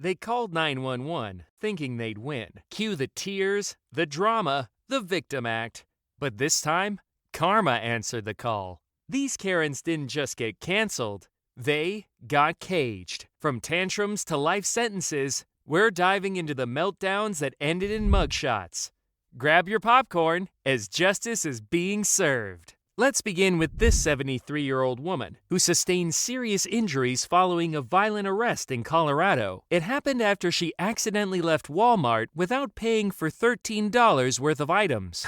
They called 911, thinking they'd win. Cue the tears, the drama, the victim act. But this time, karma answered the call. These Karens didn't just get canceled, they got caged. From tantrums to life sentences, we're diving into the meltdowns that ended in mugshots. Grab your popcorn, as justice is being served. Let's begin with this 73-year-old woman who sustained serious injuries following a violent arrest in Colorado. It happened after she accidentally left Walmart without paying for $13 worth of items.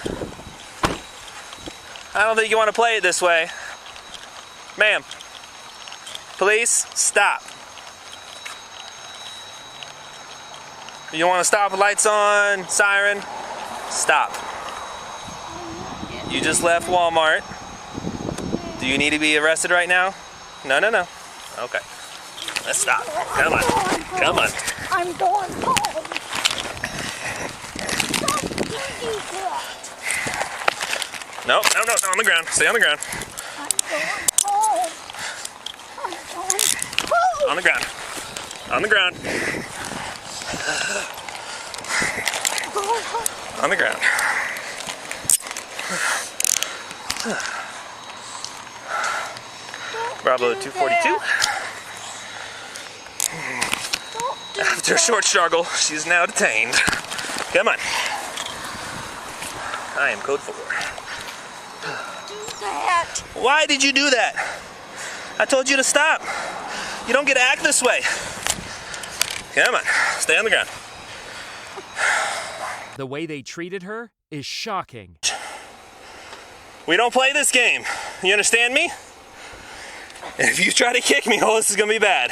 I don't think you want to play it this way. Ma'am, police, stop. You want to stop? Lights on, siren, stop. You just left Walmart. Do you need to be arrested right now? No. Okay. Let's stop. Come on. Come on. I'm going home. No, on the ground. Stay on the ground. I'm going home. I'm going home. On the ground. On the ground. On the ground. Bravo 242. After a short struggle, she's now detained. Come on. I am code 4. Do that. Why did you do that? I told you to stop. You don't get to act this way. Come on. Stay on the ground. The way they treated her is shocking. We don't play this game. You understand me? And if you try to kick me, oh, this is gonna be bad.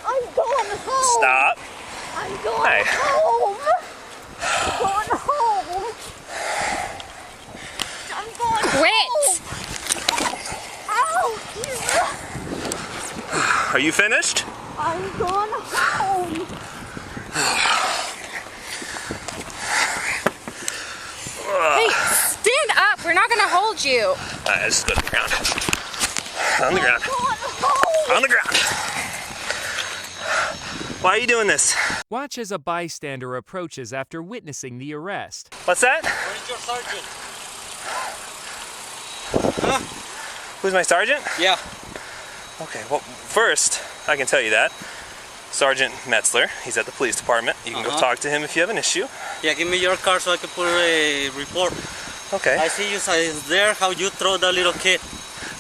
I'm going home. Stop. I'm going home. I'm going home. I'm going Quit! Ow. Are you finished? I'm going home. Hey, stand up! We're not gonna hold you. Alright, just go to the ground. On the ground. I'm going home. On the ground. Why are you doing this? Watch as a bystander approaches after witnessing the arrest. What's that? Where's your sergeant? Huh? Who's my sergeant? Yeah. Okay, well, first, I can tell you that. Sergeant Metzler, he's at the police department. You can go talk to him if you have an issue. Yeah, give me your card so I can put a report. Okay. I see you there, how you throw the little kid.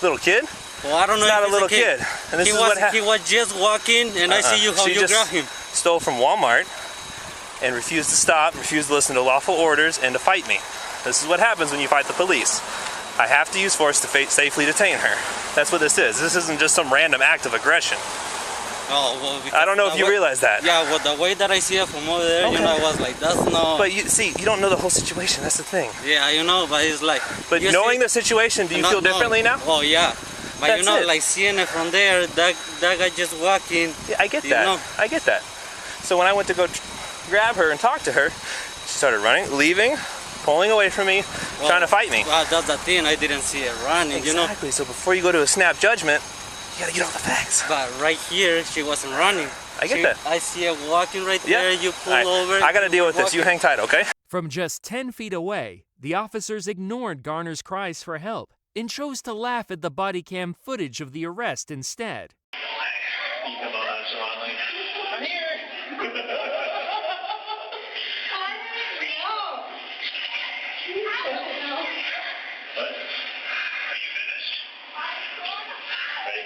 Little kid? Well, I don't know He's if not a it's little kid. And this he is what he was just walking, and I see you how She you just grab him. stole from Walmart and refused to stop, refused to listen to lawful orders, and to fight me. This is what happens when you fight the police. I have to use force to safely detain her. That's what this is. This isn't just some random act of aggression. Oh, well, I don't know if you realize that. Yeah, well, the way that I see it from over there, you know, I was like, that's no... But you see, you don't know the whole situation. That's the thing. Yeah, you know, but it's like... But knowing the situation, do you feel differently now? Oh, yeah. But That's you know, it. like seeing it from there, that guy just walking. Yeah, I get that. You know? I get that. So when I went to go grab her and talk to her, she started running, leaving, pulling away from me, trying to fight me. Well, that's the thing. I didn't see it running, you know. Exactly. So before you go to a snap judgment, you gotta get all the facts. But right here, she wasn't running. I get that. I see her walking right there. You pull over. I gotta deal with this. You hang tight, okay? From just 10 feet away, the officers ignored Garner's cries for help and chose to laugh at the body cam footage of the arrest instead. I'm here. What? Are you finished? Ready?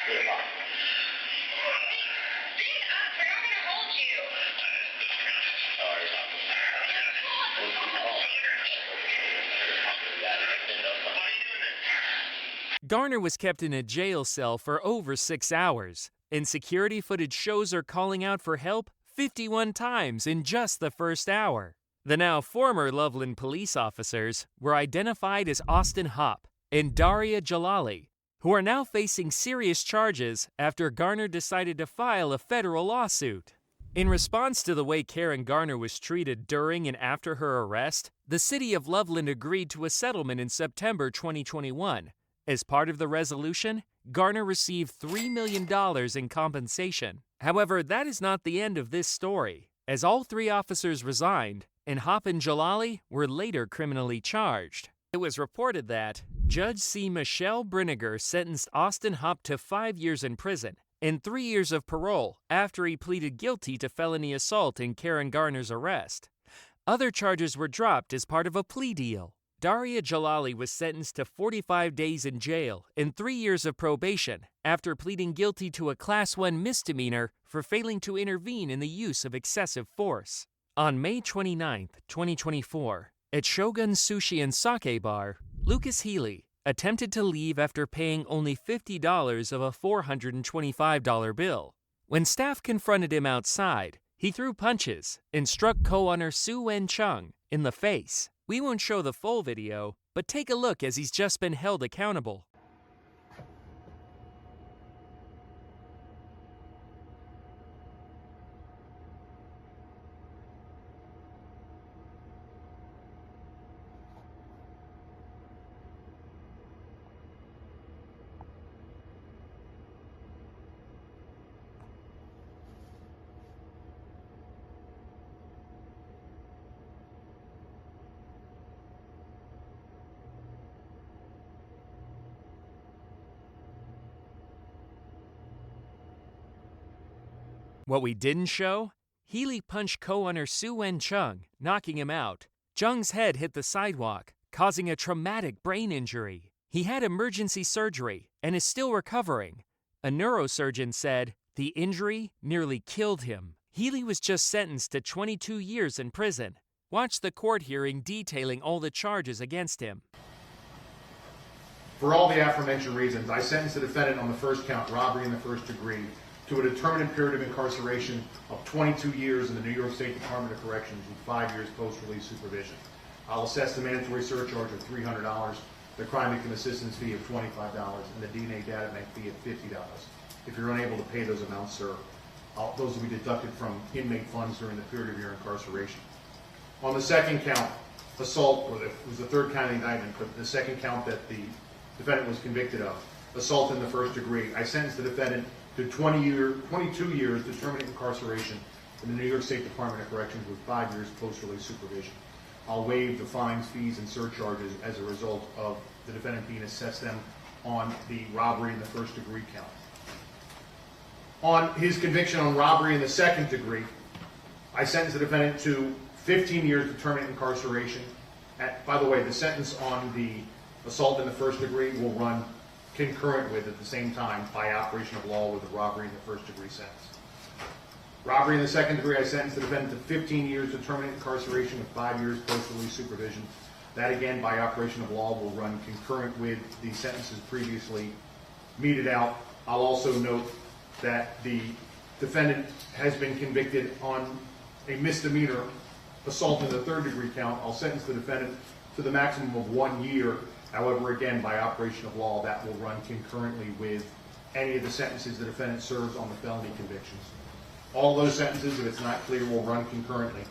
Good enough. Stand up! We're not gonna hold you. Garner was kept in a jail cell for over 6 hours, and security footage shows her calling out for help 51 times in just the first hour. The now former Loveland police officers were identified as Austin Hopp and Daria Jalali, who are now facing serious charges after Garner decided to file a federal lawsuit. In response to the way Karen Garner was treated during and after her arrest, the city of Loveland agreed to a settlement in September 2021. As part of the resolution, Garner received $3 million in compensation. However, that is not the end of this story, as all three officers resigned, and Hopp and Jalali were later criminally charged. It was reported that Judge C. Michelle Brinegar sentenced Austin Hopp to 5 years in prison and 3 years of parole after he pleaded guilty to felony assault in Karen Garner's arrest. Other charges were dropped as part of a plea deal. Daria Jalali was sentenced to 45 days in jail and 3 years of probation after pleading guilty to a Class 1 misdemeanor for failing to intervene in the use of excessive force. On May 29, 2024, at Shogun Sushi and Sake Bar, Lucas Healy attempted to leave after paying only $50 of a $425 bill. When staff confronted him outside, he threw punches and struck co-owner Sue Wen Chung in the face. We won't show the full video, but take a look as he's just been held accountable. What we didn't show? Healy punched co-owner Sue Wen Chung, knocking him out. Jung's head hit the sidewalk, causing a traumatic brain injury. He had emergency surgery and is still recovering. A neurosurgeon said the injury nearly killed him. Healy was just sentenced to 22 years in prison. Watch the court hearing detailing all the charges against him. For all the aforementioned reasons, I sentence the defendant on the first count, robbery in the first degree, to a determinate period of incarceration of 22 years in the New York State Department of Corrections with 5 years post-release supervision. I'll assess the mandatory surcharge of $300, the crime victim assistance fee of $25, and the DNA data bank fee of $50. If you're unable to pay those amounts, sir, those will be deducted from inmate funds during the period of your incarceration. On the second count, assault, it was the third count of the indictment, but the second count that the defendant was convicted of, assault in the first degree, I sentence the defendant to 22 years determinate incarceration in the New York State Department of Corrections with 5 years post-release supervision. I'll waive the fines, fees, and surcharges as a result of the defendant being assessed them on the robbery in the first degree count. On his conviction on robbery in the second degree, I sentence the defendant to 15 years determinate incarceration. By the way, the sentence on the assault in the first degree will run concurrent with, at the same time, by operation of law, with the robbery in the first degree sentence. Robbery in the second degree, I sentence the defendant to 15 years determinate incarceration with 5 years post-release supervision. That, again, by operation of law, will run concurrent with the sentences previously meted out. I'll also note that the defendant has been convicted on a misdemeanor assault in the third degree count. I'll sentence the defendant to the maximum of 1 year. However, again, by operation of law, that will run concurrently with any of the sentences the defendant serves on the felony convictions. All those sentences, if it's not clear, will run concurrently,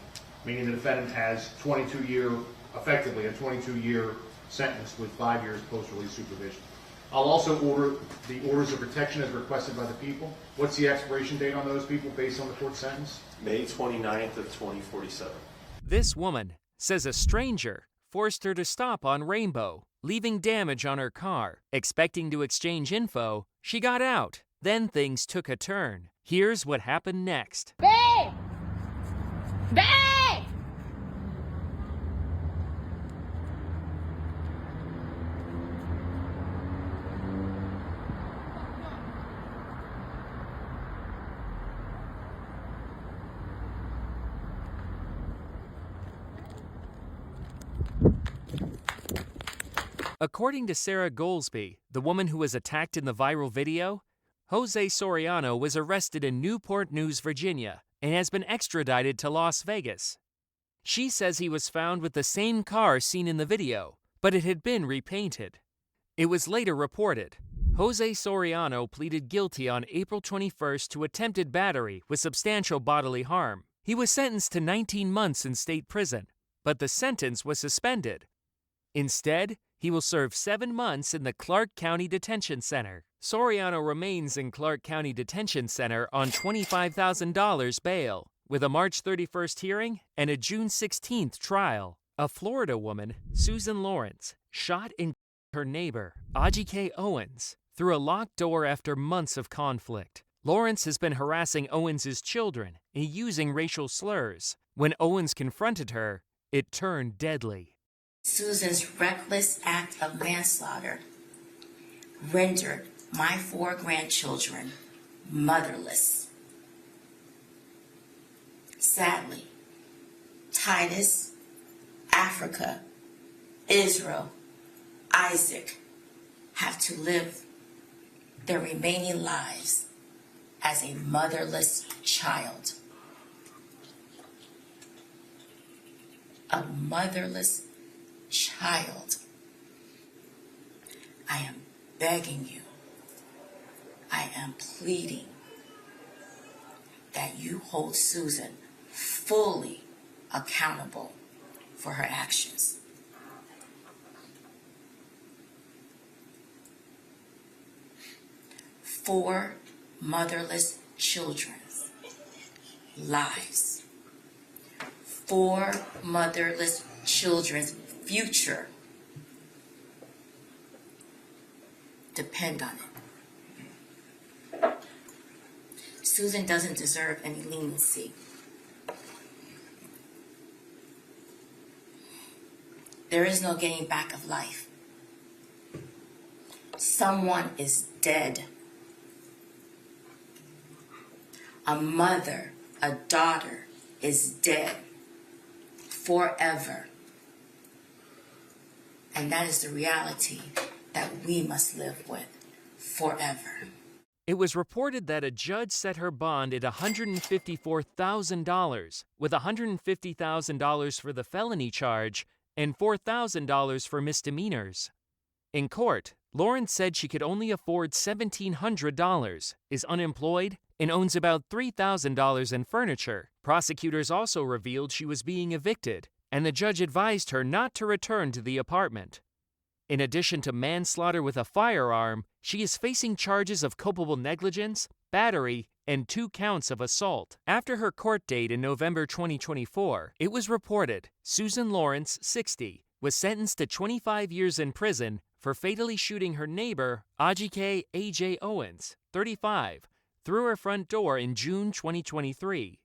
meaning the defendant has effectively a 22-year sentence with 5 years post-release supervision. I'll also order the orders of protection as requested by the people. What's the expiration date on those people based on the court sentence? May 29th of 2047. This woman says a stranger forced her to stop on Rainbow, leaving damage on her car. Expecting to exchange info, she got out. Then things took a turn. Here's what happened next. Babe! Babe! According to Sarah Goldsby, the woman who was attacked in the viral video, Jose Soriano was arrested in Newport News, Virginia, and has been extradited to Las Vegas. She says he was found with the same car seen in the video, but it had been repainted. It was later reported Jose Soriano pleaded guilty on April 21st to attempted battery with substantial bodily harm. He was sentenced to 19 months in state prison, but the sentence was suspended. Instead, he will serve 7 months in the Clark County Detention Center. Soriano remains in Clark County Detention Center on $25,000 bail, with a March 31st hearing and a June 16th trial. A Florida woman, Susan Lawrence, shot and her neighbor, Audrey K. Owens, through a locked door after months of conflict. Lawrence has been harassing Owens' children and using racial slurs. When Owens confronted her, it turned deadly. Susan's reckless act of manslaughter rendered my 4 grandchildren motherless. Sadly, Titus, Africa, Israel, Isaac have to live their remaining lives as a motherless child. A motherless child. I am begging you, I am pleading that you hold Susan fully accountable for her actions. Four motherless children's lives. 4 motherless children's future depend on it. Susan doesn't deserve any leniency. There is no getting back of life. Someone is dead. A mother, a daughter is dead forever. And that is the reality that we must live with forever. It was reported that a judge set her bond at $154,000, with $150,000 for the felony charge and $4,000 for misdemeanors. In court, Lawrence said she could only afford $1,700, is unemployed, and owns about $3,000 in furniture. Prosecutors also revealed she was being evicted, and the judge advised her not to return to the apartment. In addition to manslaughter with a firearm, she is facing charges of culpable negligence, battery, and 2 counts of assault. After her court date in November 2024, it was reported Susan Lawrence, 60, was sentenced to 25 years in prison for fatally shooting her neighbor, Ajike A.J. Owens, 35, through her front door in June 2023.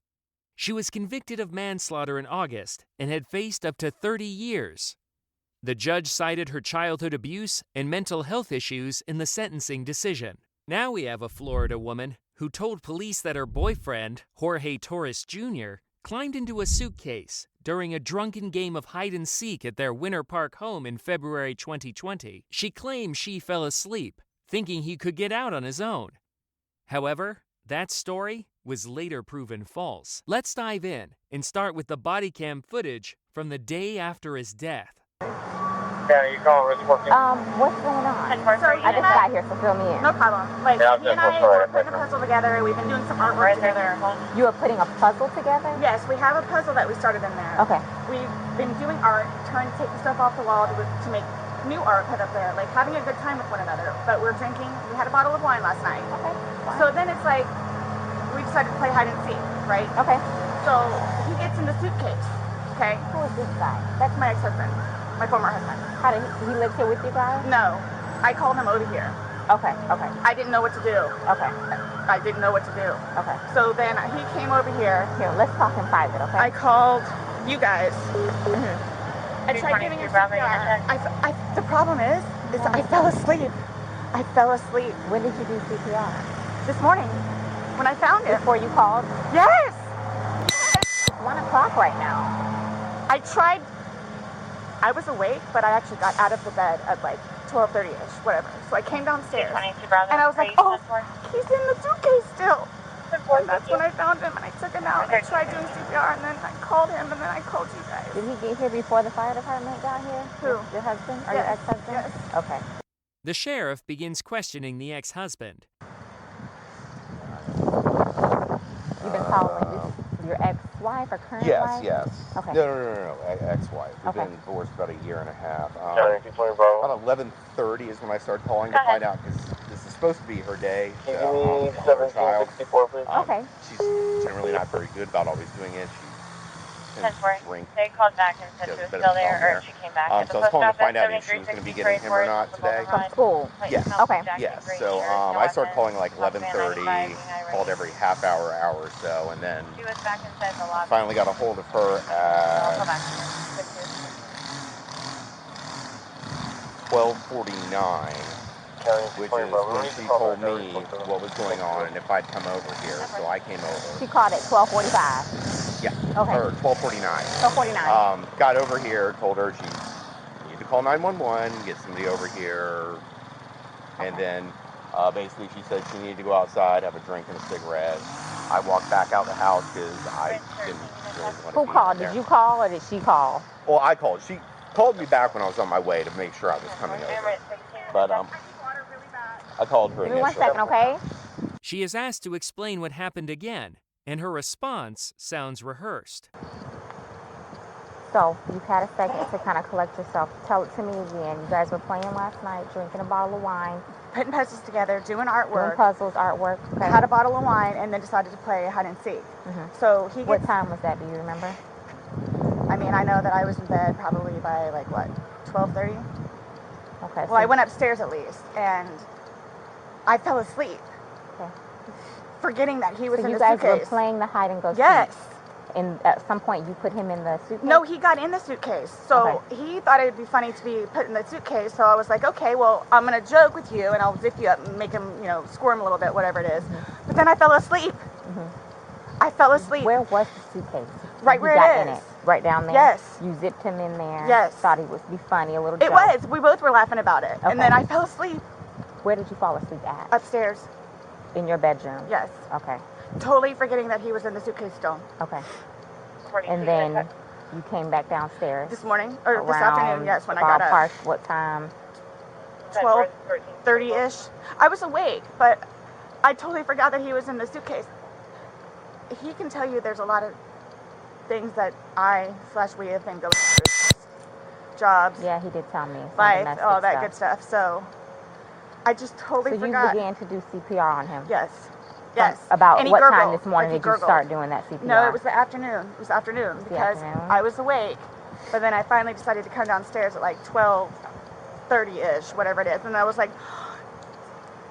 She was convicted of manslaughter in August and had faced up to 30 years. The judge cited her childhood abuse and mental health issues in the sentencing decision. Now we have a Florida woman who told police that her boyfriend, Jorge Torres Jr., climbed into a suitcase during a drunken game of hide-and-seek at their Winter Park home in February 2020. She claimed she fell asleep, thinking he could get out on his own. However, that story was later proven false. Let's dive in and start with the body cam footage from the day after his death. Yeah, you call it working. What's going on? Sorry, I just got here, so fill me in. No problem. Like, Yeah, he and I were putting a puzzle together. We've been doing some artwork together. You are putting a puzzle together? Yes, we have a puzzle that we started in there. Okay. We've been doing art, trying to take the stuff off the wall to make new art put up there, like having a good time with one another. But we're drinking. We had a bottle of wine last night. Okay. Fine. So then it's like, we decided to play hide and seek, right? Okay. So he gets in the suitcase, okay? Who is this guy? That's my ex-husband, my former husband. How did he live here with you guys? No, I called him over here. Okay. Okay. I didn't know what to do. Okay. I didn't know what to do. Okay. So then he came over here. Here, let's talk in private, okay? I called you guys. I tried 222 giving him Bravo, CPR. The problem is I fell asleep. I fell asleep When did you do CPR? this morning when I found him. Before you called? Yes! It's 1 o'clock right now. I tried. I was awake, but I actually got out of the bed at like 12:30ish, whatever. So I came downstairs, 222 Bravo. and I was like, oh, he's in the suitcase still. And that's when I found him, and I took him out, and I tried doing CPR, and then I called him, and then I called you guys. Did he get here before the fire department got here? Who? Your husband? Or Yes. your ex-husband? Yes. Okay. The sheriff begins questioning the ex-husband. You've been calling your ex-wife wife or current Yes, wife? yes. Okay. No. Ex-wife. We've Okay. been divorced about a year and a half. County 220 Bravo. About 11:30 is when I started calling to find out, because this is supposed to be her day Can to you give me hold her child. 1764, please? Okay. She's generally not very good about always doing it. She tends to drink. They called back and said She she has was a bit of still a there, problem or there. she came back. So I was calling to find out if she was going to be getting him or not today. From school? Yes. Okay. Yes. So I started calling like 11:30, called every half hour or so, and then She was back inside the lobby. finally got a hold of her I'll call at back to her. 12:49, County which 220 is Bravo. when We need she to call told back me what was going on and if I'd come over here. So I came over. She called at 12:45. Yeah. Okay. Or 12:49. 12:49. Got over here, told her she needed to call 911, get somebody over here, and then basically she said she needed to go outside, have a drink and a cigarette. I walked back out the house because I didn't really want to Who be called? in there. Did you call or did she call? Well, I called. She called me back when I was on my way to make sure I was coming over. But I called her Give me initially. 1 second, okay? She is asked to explain what happened again, and her response sounds rehearsed. So, you've had a second to kind of collect yourself. Tell it to me again. You guys were playing last night, drinking a bottle of wine. Putting puzzles together, doing Doing artwork. puzzles, artwork. Okay. Had a bottle of wine and then decided to play hide and seek. So he What gets, time was that? Do you remember? I mean, I know that I was in bed probably by like what, 12:30? Okay. Well, I went upstairs at least, and I fell asleep, Okay. forgetting that he was So in you the guys suitcase. were playing the hide and go seek. Yes. And at some point you put him in the suitcase? No, he got in the suitcase. So he thought it would be funny to be put in the suitcase. So I was like, okay, well, I'm going to joke with you and I'll zip you up and make him, squirm a little bit, whatever it is. But then I fell asleep. I fell asleep. Where was the suitcase? Right where he got it in is. it. Right down there? Yes. You zipped him in there? Yes. Thought he would be funny, a little It joke. was. We both were laughing about it. Okay. And then I fell asleep. Where did you fall asleep at? Upstairs. In your bedroom? Yes. Okay. Totally forgetting that he was in the suitcase still. Okay. And then you came back downstairs? This morning? Or this afternoon, yes, when I got ballpark, up. what time? 12:30-ish. I was awake, but I totally forgot that he was in the suitcase. He can tell you there's a lot of things that we have been going through. Jobs. Yeah, he did tell me. Life, all that good stuff. So I just totally forgot. So you began to do CPR on him? Yes. Yes. About and what gurgled, time this morning did you start doing that CPR? No, it was the afternoon. It was afternoon because I was awake, but then I finally decided to come downstairs at like 12:30-ish, whatever it is, and I was like,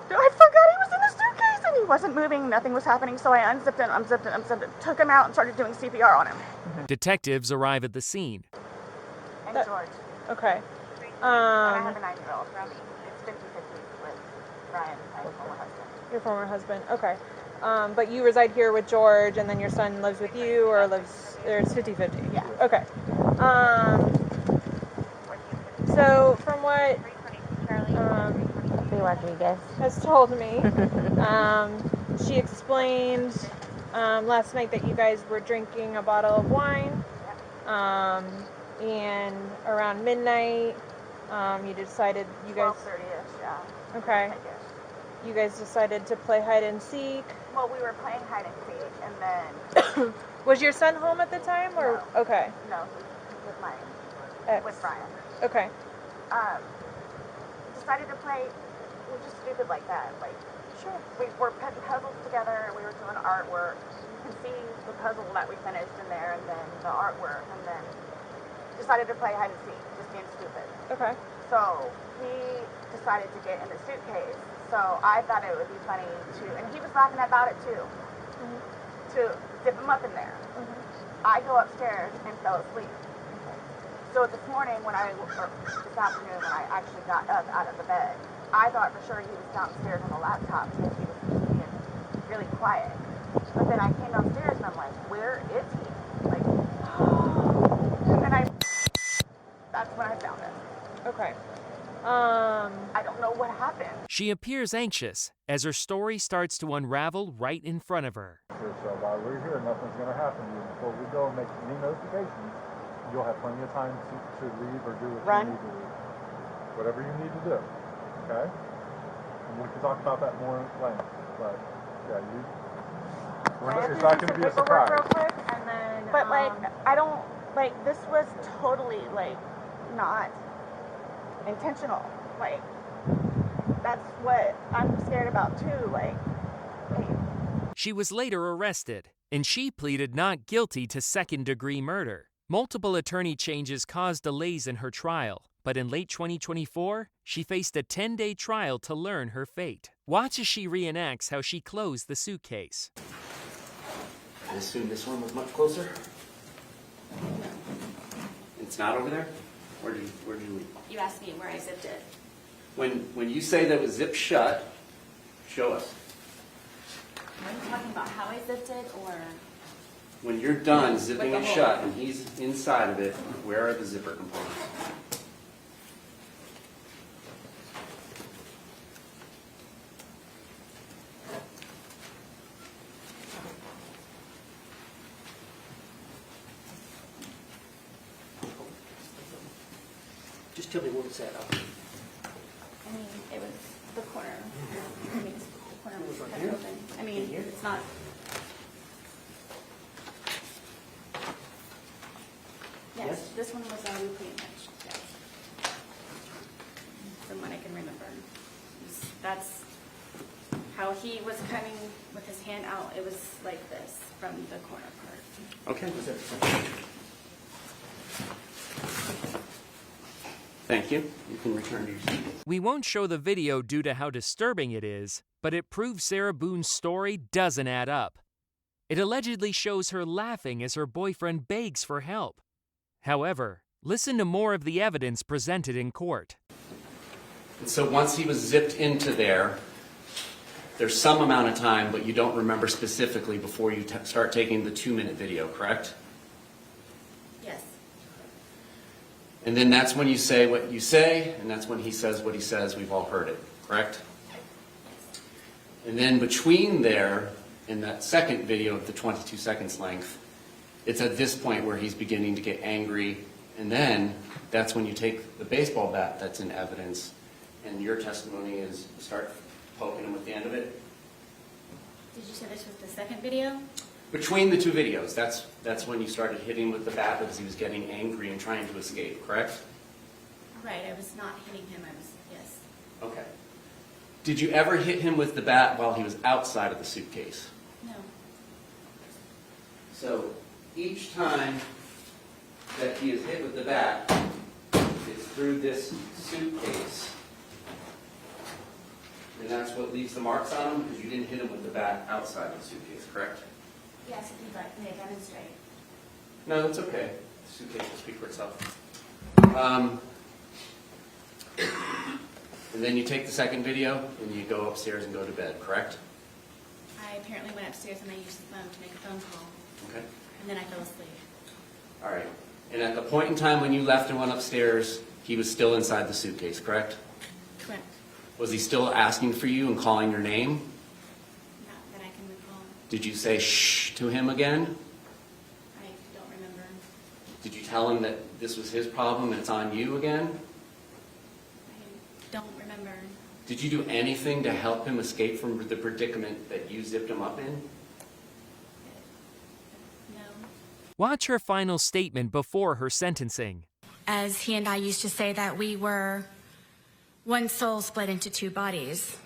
I forgot he was in the suitcase, and he wasn't moving, nothing was happening, so I unzipped it, took him out and started doing CPR on him. Detectives arrive at the scene. And George. Okay. And I have a 9-year-old. It's 50-50 with Brian, my former husband. Your former husband. Okay. But you reside here with George, and then your son lives with you, or it's 50-50? Yeah. Okay. So from what Rodriguez has told me, she explained last night that you guys were drinking a bottle of wine, and around midnight, you decided you guys... 12:30-ish, yeah. Okay. You guys decided to play hide and seek. Well, we were playing hide and seek, and then... Was your son home at the time, or... No. Okay. No, with my... Ex. With Brian. Okay. Decided to play... We're just stupid like that. Like, sure. We were putting puzzles together, and we were doing artwork. You can see the puzzle that we finished in there, and then the artwork, and then decided to play hide and seek, just being stupid. Okay. So, he decided to get in the suitcase. So I thought it would be funny and he was laughing about it too, to dip him up in there. I go upstairs and fell asleep. So this morning this afternoon when I actually got up out of the bed, I thought for sure he was downstairs on the laptop because he was being really quiet. But then I came downstairs and I'm like, where is he? Like, and then that's when I found it. Okay. I don't know what happened. She appears anxious as her story starts to unravel right in front of her. So while we're here, nothing's going to happen to you. Before we go and make any notifications, you'll have plenty of time to leave or do what you need to do. Whatever you need to do. Okay? And we can talk about that more later. But, yeah, it's not going to be a surprise. Real quick, and then But like, I don't, like, this was totally like not intentional. Like, that's what I'm scared about too. Like, She was later arrested, and she pleaded not guilty to second-degree murder. Multiple attorney changes caused delays in her trial, but in late 2024, she faced a 10-day trial to learn her fate. Watch as she reenacts how she closed the suitcase. I assume this one was much closer? It's not over there? Where did you leave? You asked me where I zipped it. When you say that it was zipped shut, show us. Are you talking about how I zipped it, or? When you're done zipping Like it the whole- shut and he's inside of it, where are the zipper components? Just tell me what it's at. I mean, it was the corner. I mean, the corner was right kind here? of open. I mean, Here? it's not. Yes, this one was pretty much, yes. From what I can remember. That's how he was coming with his hand out. It was like this from the corner part. Okay. Thank you. You can return to your seat. We won't show the video due to how disturbing it is, but it proves Sarah Boone's story doesn't add up. It allegedly shows her laughing as her boyfriend begs for help. However, listen to more of the evidence presented in court. And so once he was zipped into there, there's some amount of time, but you don't remember specifically before you start taking the 2-minute video, correct? Yes. And then that's when you say what you say, and that's when he says what he says. We've all heard it, correct? And then between there and that second video of the 22 seconds length, it's at this point where he's beginning to get angry, and then that's when you take the baseball bat that's in evidence, and your testimony is start poking him with the end of it. Did you say this was the second video? Between the two videos, that's when you started hitting with the bat because he was getting angry and trying to escape, correct? Right, I was not hitting him, I was, yes. Okay. Did you ever hit him with the bat while he was outside of the suitcase? No. So each time that he is hit with the bat, it's through this suitcase. And that's what leaves the marks on him because you didn't hit him with the bat outside of the suitcase, correct? Yes, if you'd like me to demonstrate. No, that's okay. The suitcase will speak for itself. And then you take the second video and you go upstairs and go to bed, correct? I apparently went upstairs and I used the phone to make a phone call. Okay. And then I fell asleep. All right. And at the point in time when you left and went upstairs, he was still inside the suitcase, correct? Correct. Was he still asking for you and calling your name? Not that I can recall. Did you say shh to him again? I don't remember. Did you tell him that this was his problem and it's on you again? I don't remember. Did you do anything to help him escape from the predicament that you zipped him up in? No. Watch her final statement before her sentencing. As he and I used to say that we were one soul split into two bodies.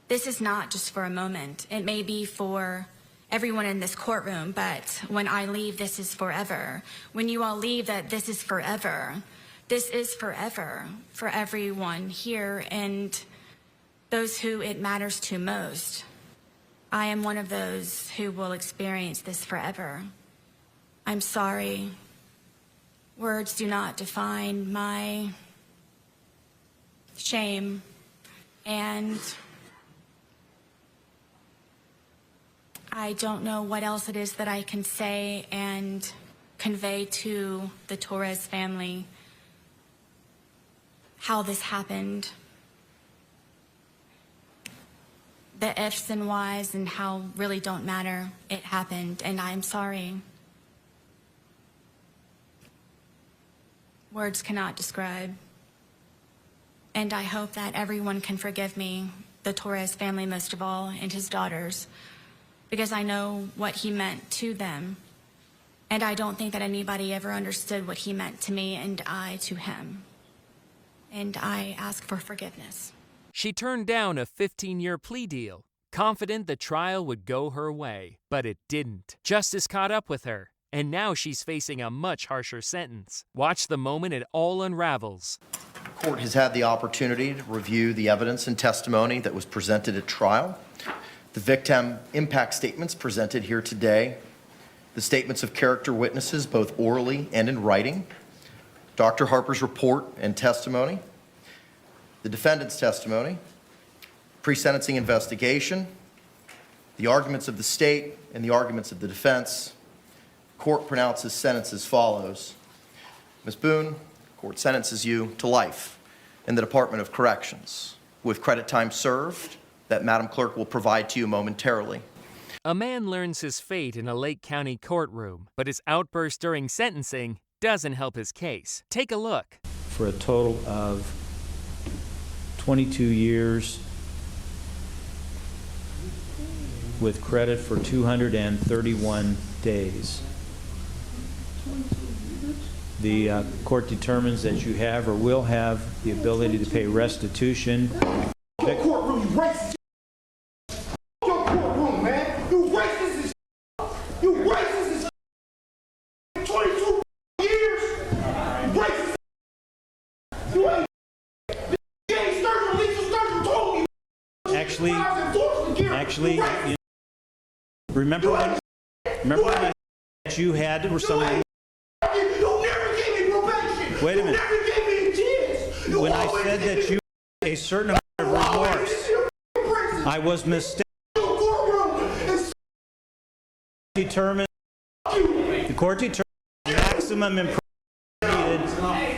This is not just for a moment. It may be for everyone in this courtroom, but when I leave, this is forever. When you all leave, that this is forever. This is forever for everyone here and those who it matters to most. I am one of those who will experience this forever. I'm sorry. Words do not define my shame, and I don't know what else it is that I can say and convey to the Torres family how this happened. The ifs and whys and how really don't matter. It happened, and I'm sorry. Words cannot describe. And I hope that everyone can forgive me, the Torres family most of all, and his daughters, because I know what he meant to them. And I don't think that anybody ever understood what he meant to me and I to him. And I ask for forgiveness. She turned down a 15-year plea deal, confident the trial would go her way. But it didn't. Justice caught up with her, and now she's facing a much harsher sentence. Watch the moment it all unravels. The court has had the opportunity to review the evidence and testimony that was presented at trial, the victim impact statements presented here today, the statements of character witnesses, both orally and in writing, Dr. Harper's report and testimony, the defendant's testimony, pre-sentencing investigation, the arguments of the state and the arguments of the defense. Court pronounces sentence as follows. Ms. Boone, court sentences you to life in the Department of Corrections with credit time served that Madam Clerk will provide to you momentarily. A man learns his fate in a Lake County courtroom, but his outburst during sentencing doesn't help his case. Take a look. For a total of 22 years with credit for 231 days. The court determines that you have or will have the ability to pay restitution. Courtroom, you racist. Your courtroom, man. You racist as You racist as 22 years. Racist. You ain't. James Sturgeon, Lisa Sturgeon told me. Actually, you remember when you had or something. You never gave me probation. Wait a minute. You never gave me a chance. When I said that you had a certain amount of remorse, I was mistaken. The court determined maximum imprisonment needed,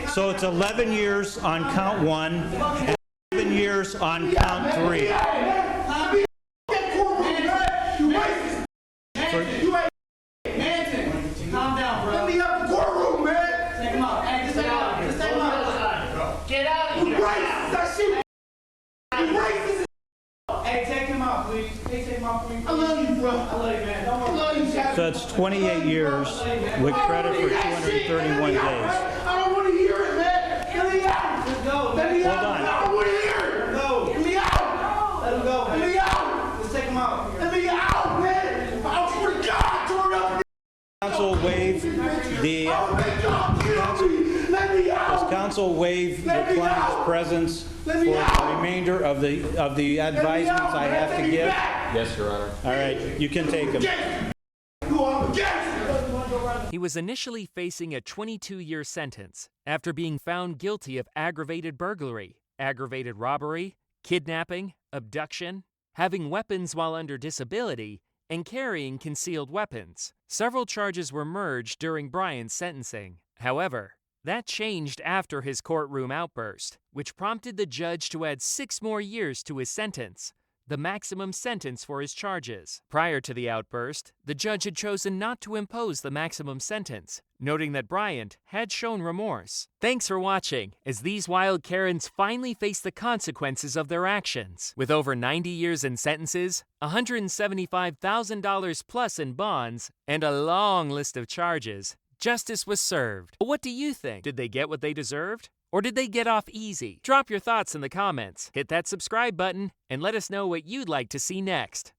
so it's 11 years on count 1 and 11 years on count 3. Calm down, bro. Let me up the courtroom, man. Take him out. Hey, just take him out. Just take him out. Get out of here. You racist. That shit. You racist. Hey, take him out, please. Hey, take him out, please. I love you, bro. I love you, man. Don't worry. I love you, Chad. So it's 28 years with credit for 231 days. I don't want to hear it, man. Let me out. Just go. Let me out. Hold on. I don't want to hear it. Go. Let me out. Let him go. Let me out. Just take him out. Let me out, man. I swear to God, turn up. Counsel waive the the client's presence for the remainder of the advisements I have to give. Yes, Your Honor. All right, you can take him. He was initially facing a 22-year sentence after being found guilty of aggravated burglary, aggravated robbery, kidnapping, abduction, having weapons while under disability, and carrying concealed weapons. Several charges were merged during Brian's sentencing. However, that changed after his courtroom outburst, which prompted the judge to add 6 more years to his sentence, the maximum sentence for his charges. Prior to the outburst, the judge had chosen not to impose the maximum sentence, noting that Bryant had shown remorse. Thanks for watching, as these wild Karens finally face the consequences of their actions. With over 90 years in sentences, $175,000 plus in bonds, and a long list of charges, justice was served. But what do you think? Did they get what they deserved? Or did they get off easy? Drop your thoughts in the comments, hit that subscribe button, and let us know what you'd like to see next.